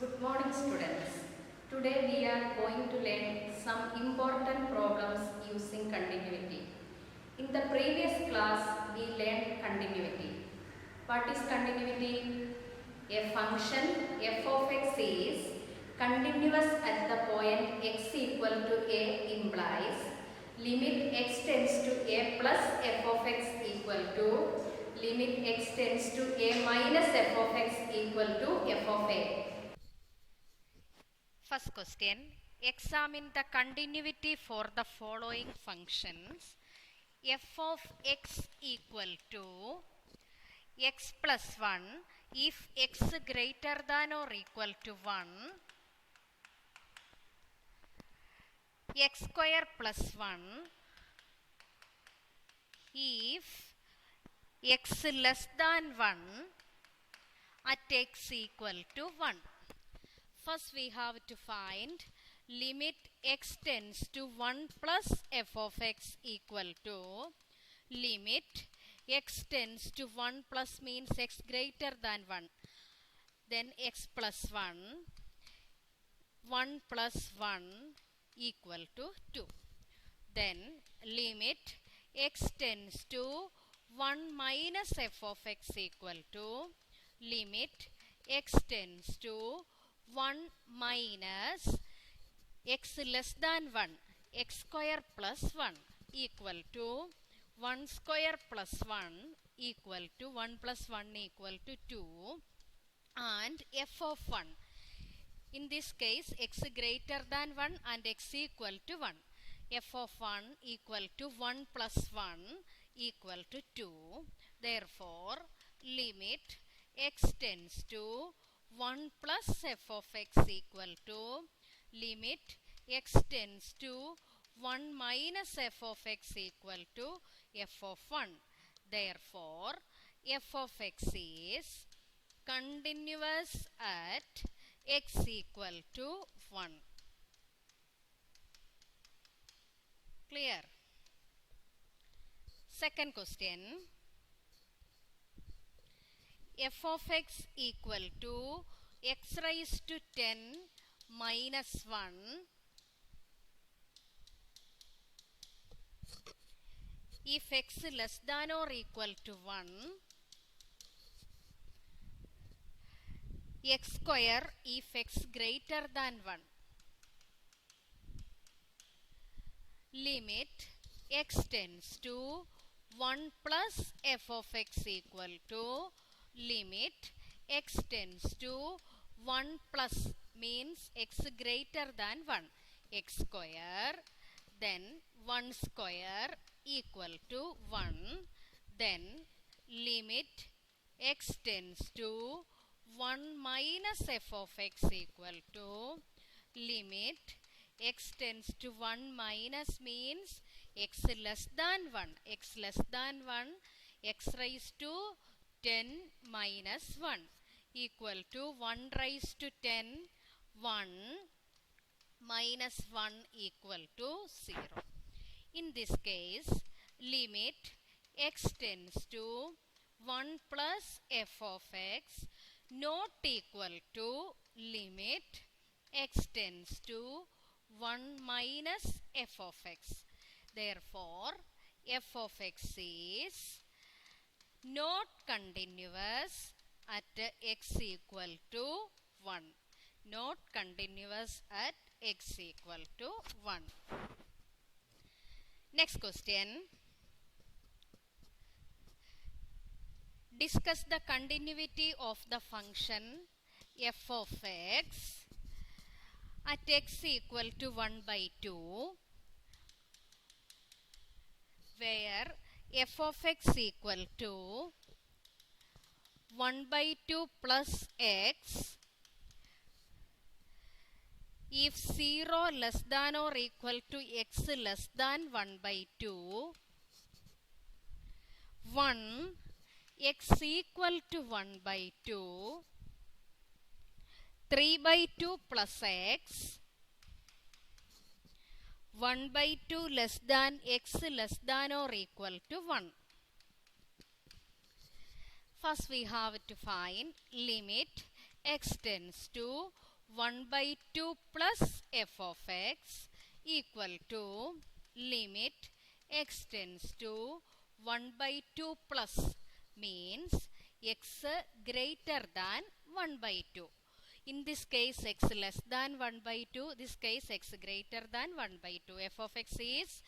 Good morning students. Today we are going to learn some important problems using continuity. In the previous class we learned continuity. What is continuity? A function f of x is continuous at the point x equal to a implies limit x tends to a plus f of x equal to limit x tends to a minus f of x equal to f of a. First question, examine the continuity for the following functions. F of x equal to x plus 1 if x greater than or equal to 1, x square plus 1 if x less than 1 at x equal to 1. First we have to find limit x tends to 1 plus f of x equal to limit x tends to 1 plus means x greater than 1. Then x plus 1, 1 plus 1 equal to 2. Then limit x tends to 1 minus f of x equal to limit x tends to 1 minus x less than 1, x square plus 1 equal to 1 square plus 1 equal to 1 plus 1 equal to 2 and f of 1. In this case x greater than 1 and x equal to 1. F of 1 equal to 1 plus 1 equal to 2. Therefore, limit x tends to 1 plus f of x equal to limit x tends to 1 minus f of x equal to f of 1. Therefore, f of x is continuous at x equal to 1. Clear? Second question. F of x equal to x raised to 10 minus 1 if x less than or equal to 1, x square if x greater than 1. Limit x tends to 1 plus f of x equal to limit x tends to 1 plus means x greater than 1, x square, then 1 square equal to 1, then limit x tends to 1 minus f of x equal to limit x tends to 1 minus means x less than 1, x less than 1, x raised to 10 minus 1 equal to 1 raised to 10, 1 minus 1 equal to 0. In this case, limit x tends to 1 plus f of x not equal to limit x tends to 1 minus f of x. Therefore, f of x is not continuous at x equal to 1. Not continuous at x equal to 1. Next question. Discuss the continuity of the function f of x at x equal to 1 by 2 where f of x equal to 1 by 2 plus x if 0 less than or equal to x less than 1 by 2, 1 x equal to 1 by 2, 3 by 2 plus x, 1 by 2 less than x less than or equal to 1. First we have to find limit x tends to 1 by 2 plus f of x equal to limit x tends to 1 by 2 plus means x greater than 1 by 2. In this case x less than 1 by 2, this case x greater than 1 by 2. F of x is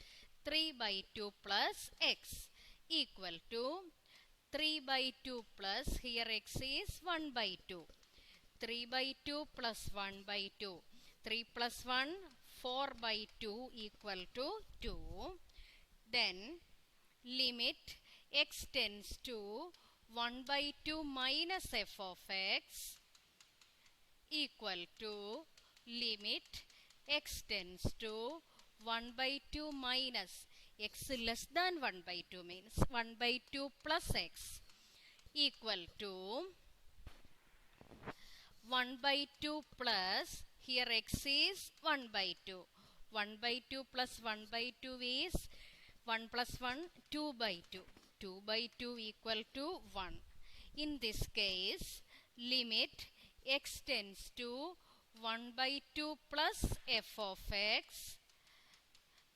3 by 2 plus x equal to 3 by 2 plus, here x is 1 by 2. 3 by 2 plus 1 by 2. 3 plus 1, 4 by 2 equal to 2. Then limit x tends to 1 by 2 minus f of x equal to limit x tends to 1 by 2 minus x less than 1 by 2 means 1 by 2 plus x equal to 1 by 2 plus, here x is 1 by 2. 1 by 2 plus 1 by 2 is 1 plus 1, 2 by 2. 2 by 2 equal to 1. In this case, limit x tends to 1 by 2 plus f of x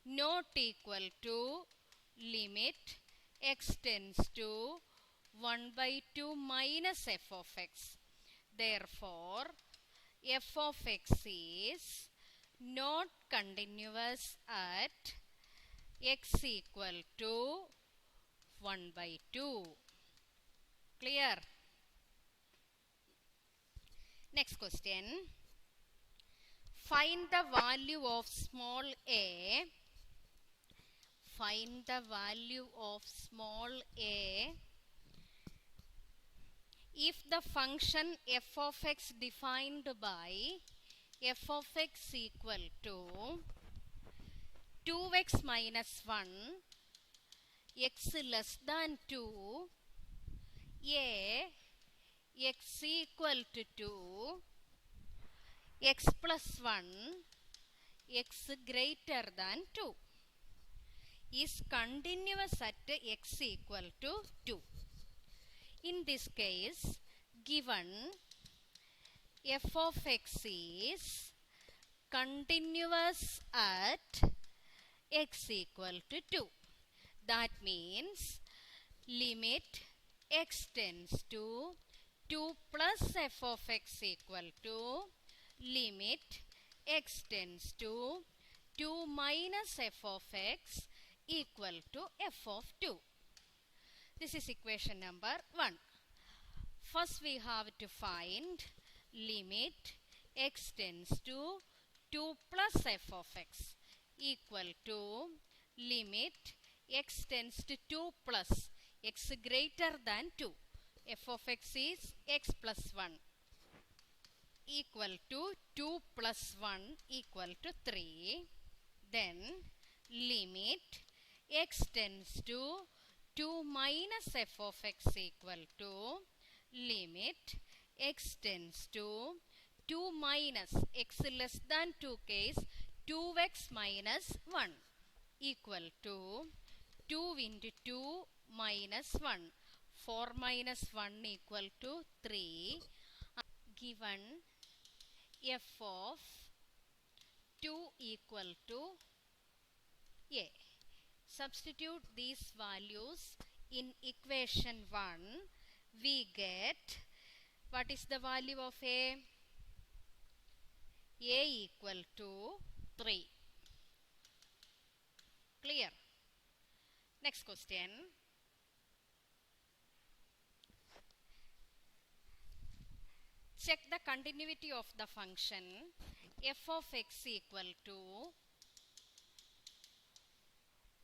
not equal to limit x tends to 1 by 2 minus f of x. Therefore, f of x is not continuous at x equal to 1 by 2. Clear? Next question. Find the value of small a. Find the value of small a if the function f of x defined by f of x equal to 2x minus 1, x less than 2, a x equal to 2, x plus 1, x greater than 2 is continuous at x equal to 2. In this case, given f of x is continuous at x equal to 2. That means limit x tends to 2 plus f of x equal to limit x tends to 2 minus f of x equal to f of 2. This is equation number 1. First we have to find limit x tends to 2 plus f of x equal to limit x tends to 2 plus x greater than 2. F of x is x plus 1 equal to 2 plus 1 equal to 3. Then limit x tends to 2 minus f of x equal to limit x tends to 2 minus x less than 2 case 2x minus 1 equal to 2 into 2 minus 1. 4 minus 1 equal to 3. Given f of 2 equal to a. Substitute these values in equation 1. We get, what is the value of a? A equal to 3. Clear? Next question. Check the continuity of the function f of x equal to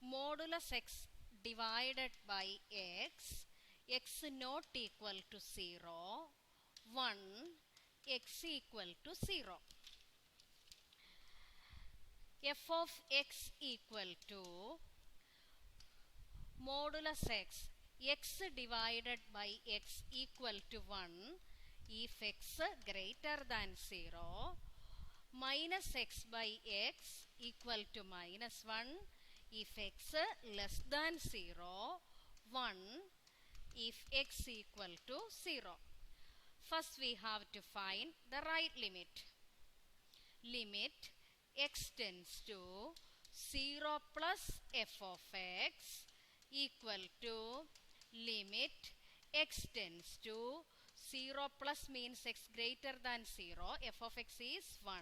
modulus x divided by x, x not equal to 0, 1, x equal to 0. F of x equal to modulus x, x divided by x equal to 1 if x greater than 0, minus x by x equal to minus 1 if x less than 0, 1 if x equal to 0. First we have to find the right limit. limit x tends to 0 plus f of x equal to limit x tends to 0 plus means x greater than 0, f of x is 1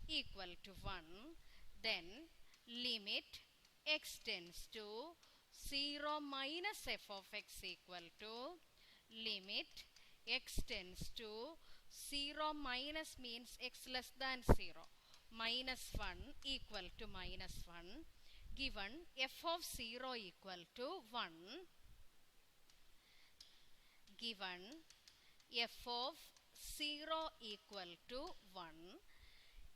equal to 1, then limit x tends to 0 minus f of x equal to limit x tends to 0 minus means x less than 0, minus 1 equal to minus 1, given f of 0 equal to 1, given f of 0 equal to 1,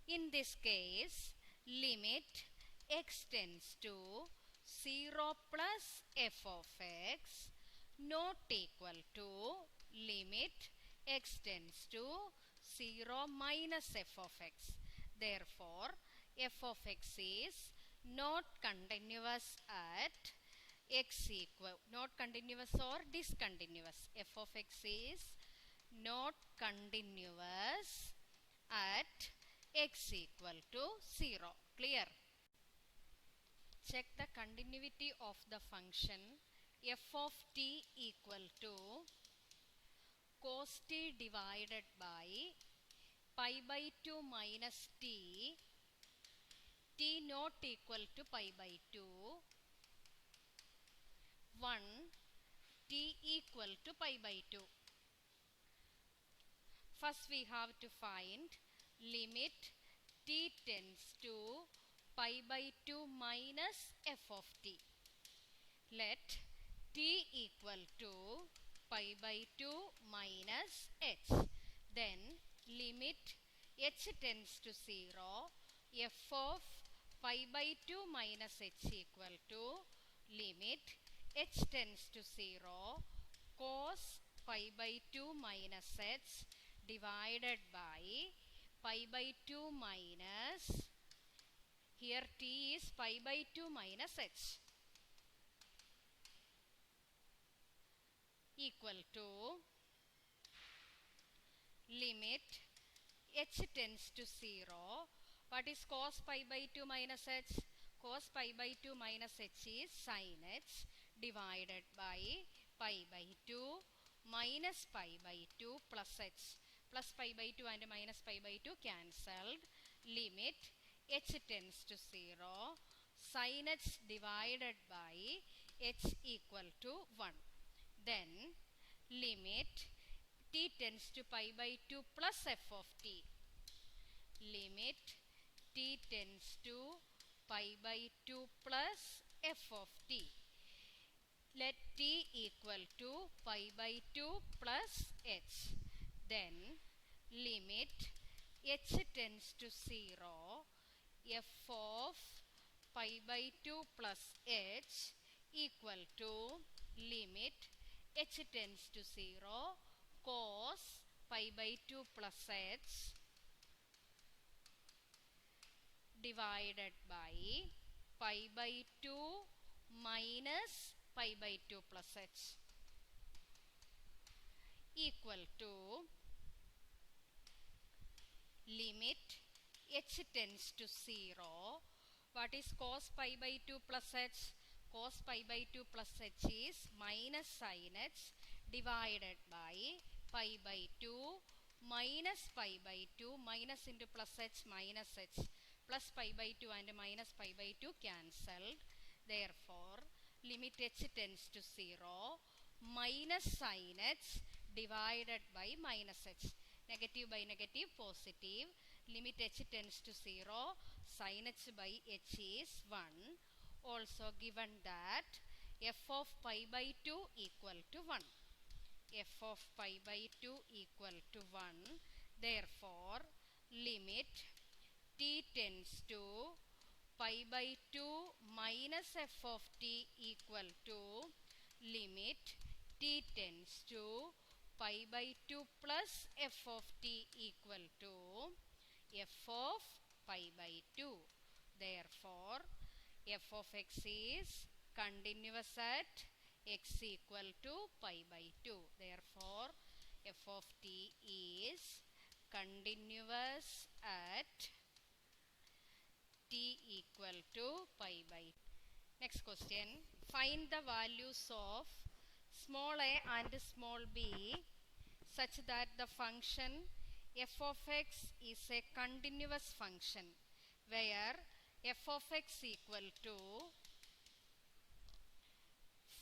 in this case limit x tends to 0 plus f of x not equal to limit x tends to 0 minus f of x. Therefore, f of x is not continuous at x equal, not continuous or discontinuous. F of x is not continuous at x equal to 0. Clear? Check the continuity of the function f of t equal to cos t divided by pi by 2 minus t, t not equal to pi by 2, 1, t equal to pi by 2. First we have to find limit t tends to pi by 2 minus f of t. Let t equal to pi by 2 minus h. Then limit h tends to 0, f of pi by 2 minus h equal to limit h tends to 0 cos pi by 2 minus h divided by pi by 2 minus, here t is pi by 2 minus h, equal to limit h tends to 0. What is cos pi by 2 minus h? Cos pi by 2 minus h is sin h divided by pi by 2 minus pi by 2 plus h. Plus pi by 2 and minus pi by 2 cancelled. Limit h tends to 0. Sin h divided by h equal to 1. Then limit t tends to pi by 2 plus f of t. Limit t tends to pi by 2 plus f of t. Let t equal to pi by 2 plus h. Then limit h tends to 0, f of pi by 2 plus h equal to limit h tends to 0 cos pi by 2 plus h divided by pi by 2 minus pi by 2 plus h equal to limit h tends to 0. What is cos pi by 2 plus h? Cos pi by 2 plus h is minus sin h divided by pi by 2 minus pi by 2, minus into plus h minus h, plus pi by 2 and minus pi by 2 cancelled. Therefore, limit h tends to 0, minus sin h divided by minus h. Negative by negative positive. Limit h tends to 0, sin h by h is 1. Also given that f of pi by 2 equal to 1. F of pi by 2 equal to 1. Therefore, limit t tends to pi by 2 minus f of t equal to limit t tends to pi by 2 plus f of t equal to f of pi by 2. Therefore, f of x is continuous at x equal to pi by 2. Therefore, f of t is continuous at t equal to pi by. Next question. Find the values of small a and small b such that the function f of x is a continuous function where f of x equal to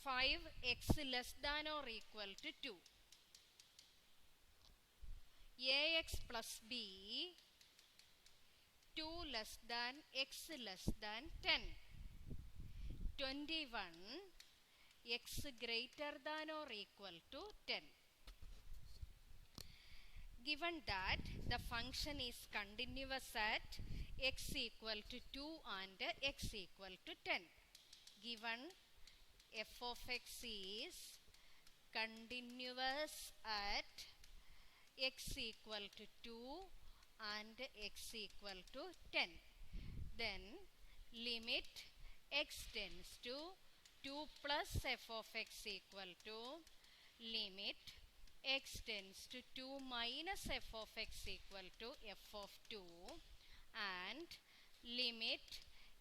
5x less than or equal to 2, ax plus b 2 less than x less than 10, 21 x greater than or equal to 10. Given that the function is continuous at x equal to 2 and x equal to 10. Given f of x is continuous at x equal to 2 and x equal to 10, then limit x tends to 2 plus f of x equal to limit x tends to 2 minus f of x equal to f of 2 and limit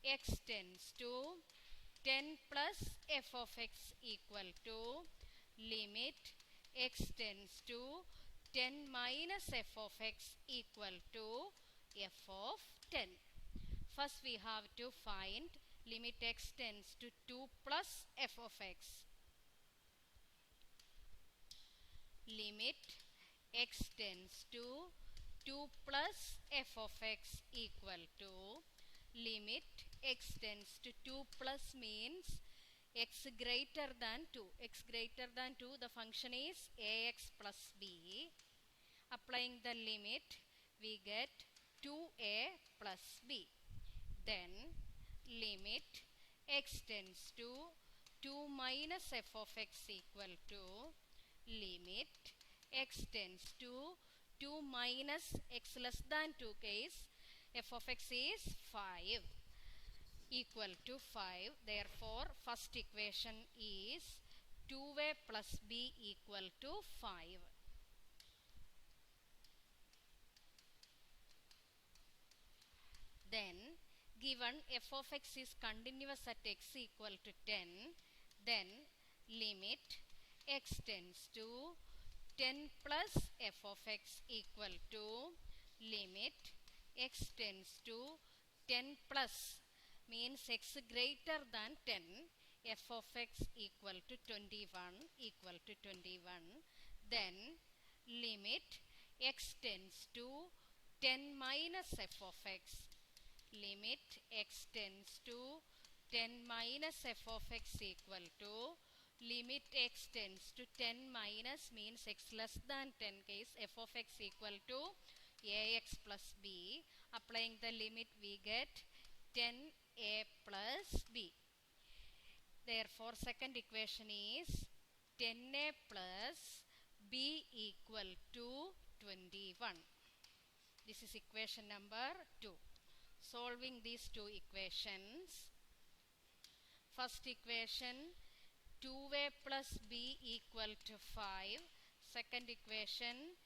x tends to 10 plus f of x equal to limit x tends to 10 minus f of x equal to f of 10. First we have to find limit x tends to 2 plus f of x. Limit x tends to 2 plus f of x equal to limit x tends to 2 plus means x greater than 2. X greater than 2, the function is ax plus b. Applying the limit, we get 2a plus b. Then limit x tends to 2 minus f of x equal to limit x tends to 2 minus x less than 2 case f of x is 5 equal to 5. Therefore, first equation is 2a plus b equal to 5. Then, given f of x is continuous at x equal to 10, then limit x tends to 10 plus f of x equal to limit x tends to 10 plus means x greater than 10, f of x equal to 21 equal to 21. Then limit x tends to 10 minus f of x. Limit x tends to 10 minus f of x equal to limit x tends to 10 minus means x less than 10 case f of x equal to ax plus b. Applying the limit, we get 10a plus b. Therefore, second equation is 10a plus b equal to 21. This is equation number 2. Solving these two equations, first equation 2a plus b equal to 5, second equation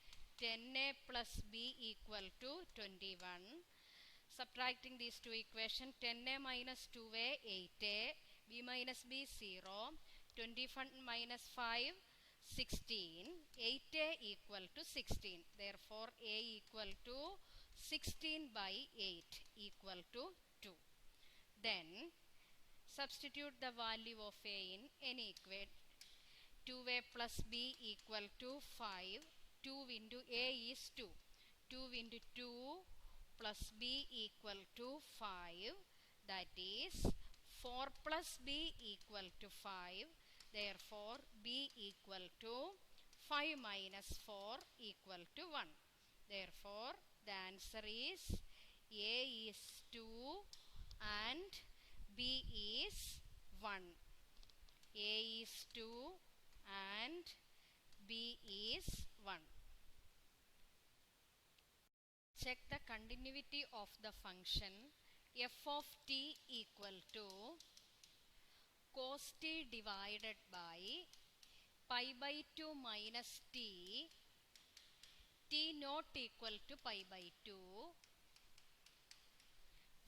10a plus b equal to 21. Subtracting these two equations, 10a minus 2a 8a, b minus b 0, 21 minus 5 16, 8a equal to 16. Therefore, a equal to 16 by 8 equal to 2. Then substitute the value of a in any equation. 2a plus b equal to 5. 2 into a is 2. 2 into 2 plus b equal to 5. That is 4 plus b equal to 5. Therefore, b equal to 5 minus 4 equal to 1. Therefore, the answer is a is 2 and b is 1. A is 2 and b is 1. Check the continuity of the function f of t equal to cos t divided by pi by 2 minus t, t not equal to pi by 2,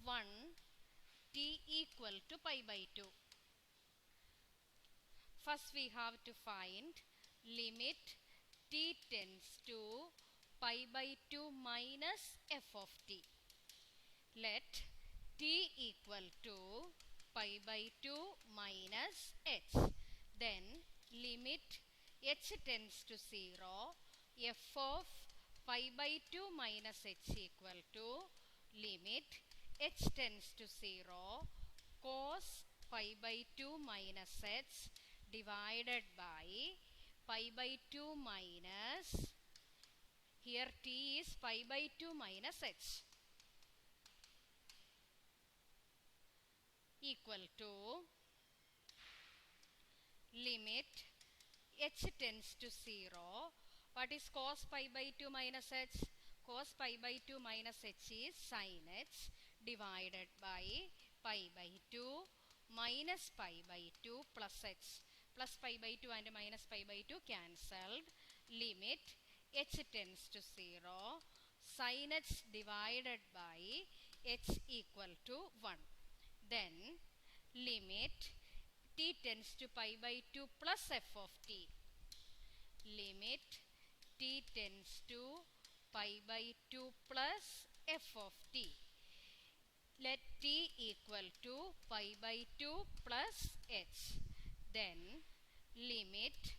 1 t equal to pi by 2. First we have to find limit t tends to pi by 2 minus f of t. Let t equal to pi by 2 minus h. Then limit h tends to 0, f of pi by 2 minus h equal to limit h tends to 0 cos pi by 2 minus h divided by pi by 2 minus, here t is pi by 2 minus h, equal to limit h tends to 0. What is cos pi by 2 minus h? Cos pi by 2 minus h is sin h divided by pi by 2 minus pi by 2 plus h. Plus pi by 2 and minus pi by 2 cancelled. Limit h tends to 0. Sin h divided by h equal to 1. Then limit t tends to pi by 2 plus f of t. Limit t tends to pi by 2 plus f of t. Let t equal to pi by 2 plus h. Then limit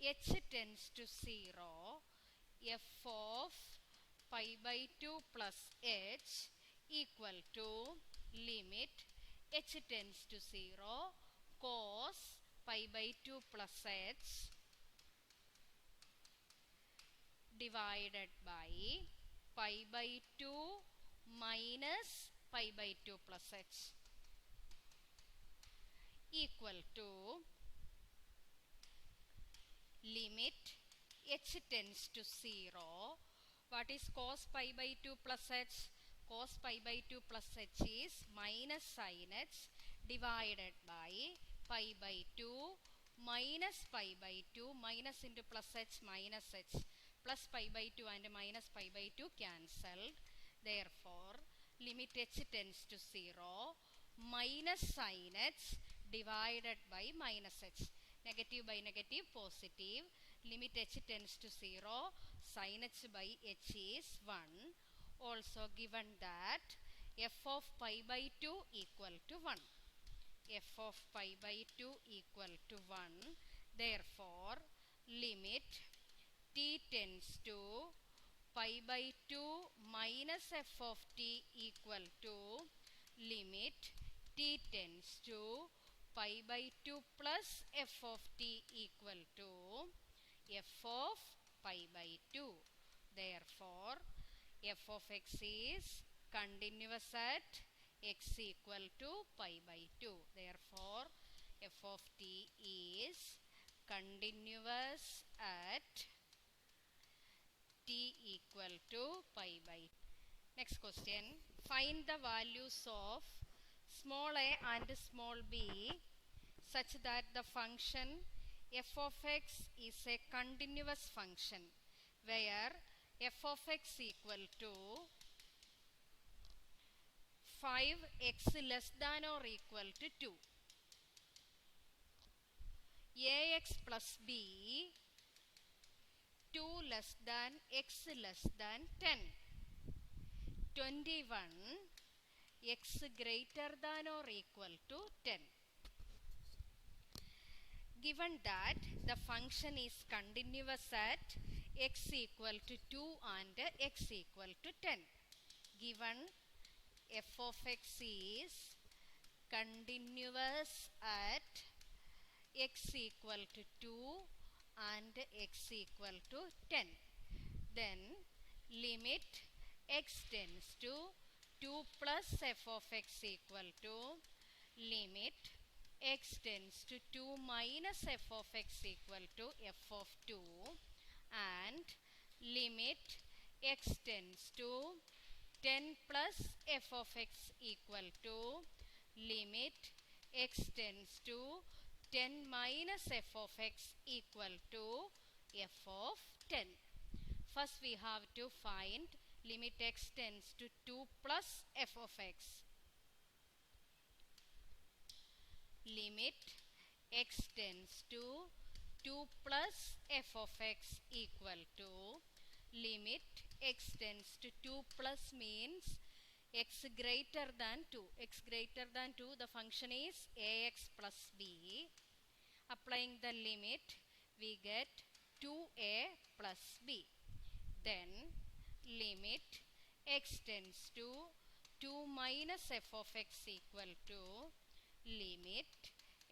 h tends to 0, f of pi by 2 plus h equal to limit h tends to 0 cos pi by 2 plus h divided by pi by 2 minus pi by 2 plus h equal to limit h tends to 0. What is cos pi by 2 plus h? Cos pi by 2 plus h is minus sin h divided by pi by 2 minus pi by 2, minus into plus h minus h, plus pi by 2 and minus pi by 2 cancelled. Therefore limit h tends to 0 minus sin h divided by minus h. Negative by negative positive. Limit h tends to 0. Sin h by h is 1. Also given that f of pi by 2 equal to 1. F of pi by 2 equal to 1. Therefore limit t tends to pi by 2 minus f of t equal to limit t tends to pi by 2 plus f of t equal to f of pi by 2. Therefore f of x is continuous at x equal to pi by 2. Therefore f of t is continuous at t equal to pi by 2. Next question. Find the values of small a and small b such that the function f of x is a continuous function where f of x equal to 5x less than or equal to 2, ax plus b 2 less than x less than 10, 21 x greater than or equal to 10. Given that the function is continuous at x equal to 2 and x equal to 10. Given f of x is continuous at x equal to 2 and x equal to 10. Then limit x tends to 2 plus f of x equal to limit x tends to 2 minus f of x equal to f of 2 and limit x tends to 10 plus f of x equal to limit x tends to 10 minus f of x equal to f of 10. First we have to find limit x tends to 2 plus f of x. limit x tends to 2 plus f of x equal to limit x tends to 2 plus means x greater than 2. X greater than 2, the function is ax plus b. Applying the limit, we get 2a plus b. Then limit x tends to 2 minus f of x equal to limit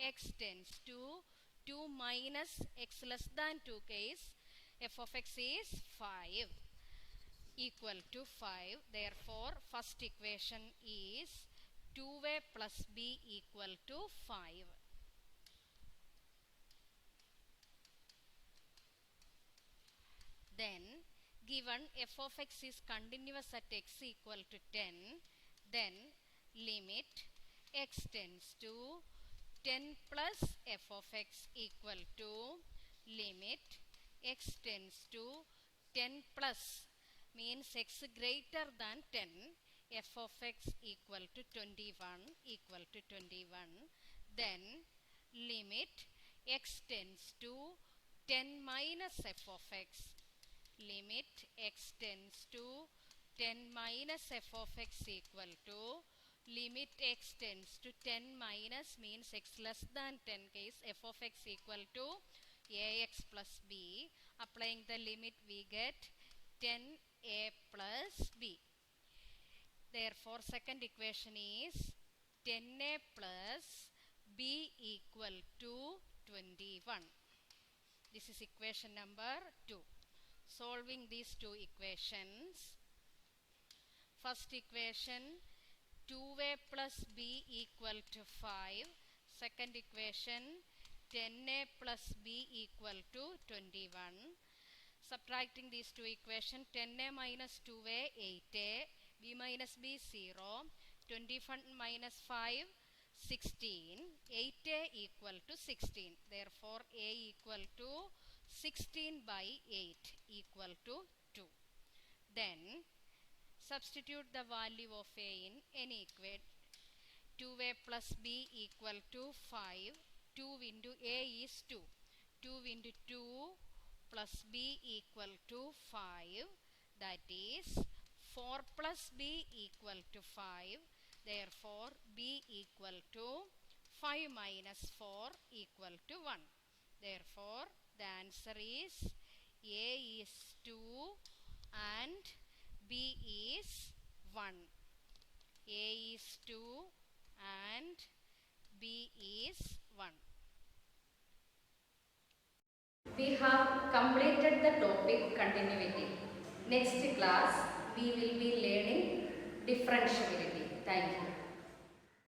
x tends to 2 minus x less than 2 case f of x is 5 equal to 5. Therefore, first equation is 2a plus b equal to 5. Then, given f of x is continuous at x equal to 10, then limit x tends to 10 plus f of x equal to limit x tends to 10 plus means x greater than 10, f of x equal to 21 equal to 21. Then limit x tends to 10 minus f of x. Limit x tends to 10 minus f of x equal to limit x tends to 10 minus means x less than 10 case f of x equal to ax plus b. Applying the limit, we get 10a plus b. Therefore, second equation is 10a plus b equal to 21. This is equation number 2. Solving these two equations, first equation 2a plus b equal to 5, second equation 10a plus b equal to 21. Subtracting these two equations, 10a minus 2a 8a, b minus b 0, 21 minus 5 16, 8a equal to 16. Therefore, a equal to 16 by 8 equal to 2. Then substitute the value of a in any equation. 2a plus b equal to 5. 2 into a is 2. 2 into 2 plus b equal to 5. That is 4 plus b equal to 5. Therefore, b equal to 5 minus 4 equal to 1. Therefore, the answer is a is 2 and b is 1. A is 2 and b is 1. We have completed the topic continuity. Next class, we will be learning differentiability. Thank you.